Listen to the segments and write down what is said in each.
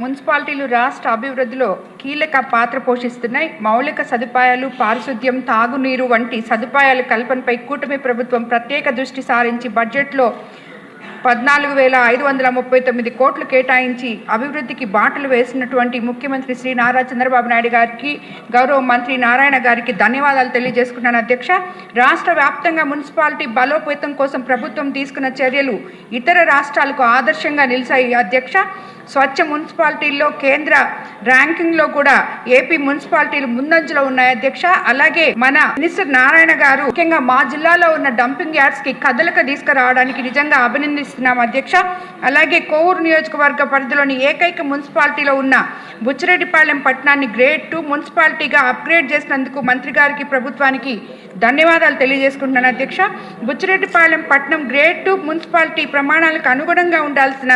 మున్సిపాలిటీలు రాష్ట్ర అభివృద్ధిలో కీలక పాత్ర పోషిస్తున్నాయి. మౌలిక సదుపాయాలు, పారిశుద్ధ్యం, తాగునీరు వంటి సదుపాయాల కల్పనపై కూటమి ప్రభుత్వం ప్రత్యేక దృష్టి సారించి బడ్జెట్లో 14,539 కోట్లు కేటాయించి అభివృద్ధికి బాటలు వేసినటువంటి ముఖ్యమంత్రి శ్రీ నారా చంద్రబాబు నాయుడు గారికి, గౌరవ మంత్రి నారాయణ గారికి ధన్యవాదాలు తెలియజేసుకున్నాను అధ్యక్ష. రాష్ట్ర వ్యాప్తంగా మున్సిపాలిటీ బలోపేతం కోసం ప్రభుత్వం తీసుకున్న చర్యలు ఇతర రాష్ట్రాలకు ఆదర్శంగా నిలిచాయి అధ్యక్ష. స్వచ్ఛ మున్సిపాలిటీల్లో కేంద్ర ర్యాంకింగ్లో కూడా ఏపీ మున్సిపాలిటీలు ముందంజలో ఉన్నాయి అధ్యక్ష. అలాగే మన మినిస్టర్ నారాయణ గారు ముఖ్యంగా మా జిల్లాలో ఉన్న డంపింగ్ యార్డ్స్ కి కదలిక తీసుకురావడానికి నిజంగా అభినందిస్తున్నాం అధ్యక్ష. అలాగే కోవూరు నియోజకవర్గ పరిధిలోని ఏకైక మున్సిపాలిటీలో ఉన్న బుచ్చిరెడ్డిపాళెం పట్టణాన్ని గ్రేడ్ 2 మున్సిపాలిటీగా అప్గ్రేడ్ చేసినందుకు మంత్రి గారికి, ప్రభుత్వానికి ధన్యవాదాలు తెలియజేసుకుంటున్నాను అధ్యక్ష. బుచ్చిరెడ్డిపాళెం పట్టణం గ్రేడ్ 2 మున్సిపాలిటీ ప్రమాణాలకు అనుగుణంగా ఉండాల్సిన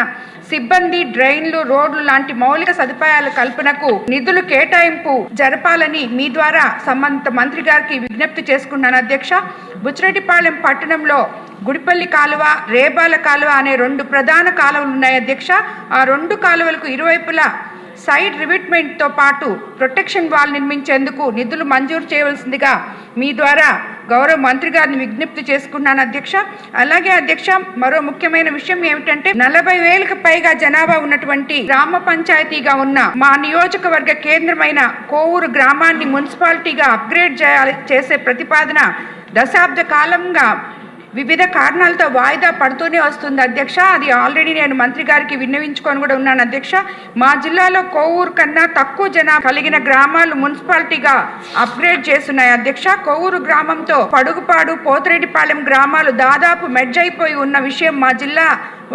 సిబ్బంది, డ్రైన్లు, రోడ్లు లాంటి మౌలిక సదుపాయాల కల్పనకు నిధులు కేటాయింపు జరపాలని మీ ద్వారా సంబంధిత మంత్రి గారికి విజ్ఞప్తి చేసుకున్నాను అధ్యక్ష. బుచ్చిరెడ్డిపాళెం పట్టణంలో గుడిపల్లి కాలువ, రేబాల కాలువ అనే 2 ప్రధాన కాలువలు ఉన్నాయి అధ్యక్ష. ఆ 2 కాలువలకు ఇరువైపులా సైడ్ రివిట్మెంట్తో పాటు ప్రొటెక్షన్ వాల్ నిర్మించేందుకు నిధులు మంజూరు చేయవలసిందిగా మీ ద్వారా గౌరవ మంత్రి గారిని విజ్ఞప్తి చేసుకున్నాను అధ్యక్ష. అలాగే అధ్యక్ష, మరో ముఖ్యమైన విషయం ఏమిటంటే 40,000కు పైగా జనాభా ఉన్నటువంటి గ్రామ పంచాయతీగా ఉన్న మా నియోజకవర్గ కేంద్రమైన కోవూరు గ్రామాన్ని మున్సిపాలిటీగా అప్గ్రేడ్ చేసే ప్రతిపాదన దశాబ్ద కాలంగా వివిధ కారణాలతో వాయిదా పడుతూనే వస్తుంది అధ్యక్ష. అది ఆల్రెడీ నేను మంత్రి గారికి విన్నవించుకొని కూడా ఉన్నాను అధ్యక్ష. మా జిల్లాలో కోవూరు కన్నా తక్కువ జనాభా కలిగిన గ్రామాలు మున్సిపాలిటీగా అప్గ్రేడ్ చేస్తున్నాయి అధ్యక్ష. కోవూరు గ్రామంతో పడుగుపాడు, పోతిరెడ్డిపాళెం గ్రామాలు దాదాపు మెర్జ్ అయిపోయి ఉన్న విషయం మా జిల్లా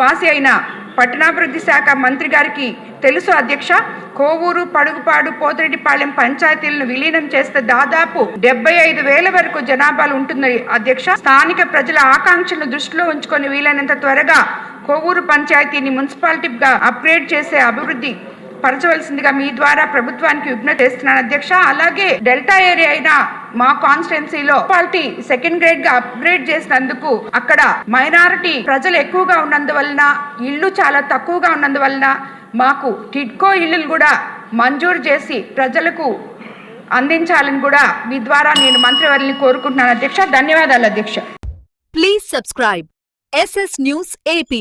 వాసి అయిన పట్టణాభివృద్ధి శాఖ మంత్రి గారికి తెలుసు అధ్యక్ష. కోవూరు, పడుగుపాడు, పోతిరెడ్డిపాళెం పంచాయతీలను విలీనం చేస్తే దాదాపు 75,000 వరకు జనాభాలు ఉంటుంది అధ్యక్ష. స్థానిక ప్రజల ఆకాంక్షలను దృష్టిలో ఉంచుకొని వీలైనంత త్వరగా కోవూరు పంచాయతీని మున్సిపాలిటీగా అప్గ్రేడ్ చేసే అభివృద్ధి పరచవలసిందిగా మీ ద్వారా ప్రభుత్వానికి విజ్ఞప్తి చేస్తున్నాను అధ్యక్ష. అలాగే డెల్టా ఏరియా అయిన మా కాన్స్టిట్యున్సీలో మున్సిపాలిటీ సెకండ్ గ్రేడ్ గా అప్గ్రేడ్ చేసినందుకు అక్కడ మైనారిటీ ప్రజలు ఎక్కువగా ఉన్నందువలన, ఇళ్ళు చాలా తక్కువగా ఉన్నందువలన మాకు టిడ్కో ఇళ్ళు కూడా మంజూరు చేసి ప్రజలకు అందించాలని కూడా మీ ద్వారా నేను మంత్రివర్యుల్ని కోరుకుంటున్నాను అధ్యక్ష. ధన్యవాదాలు అధ్యక్ష. Please subscribe SS News AP.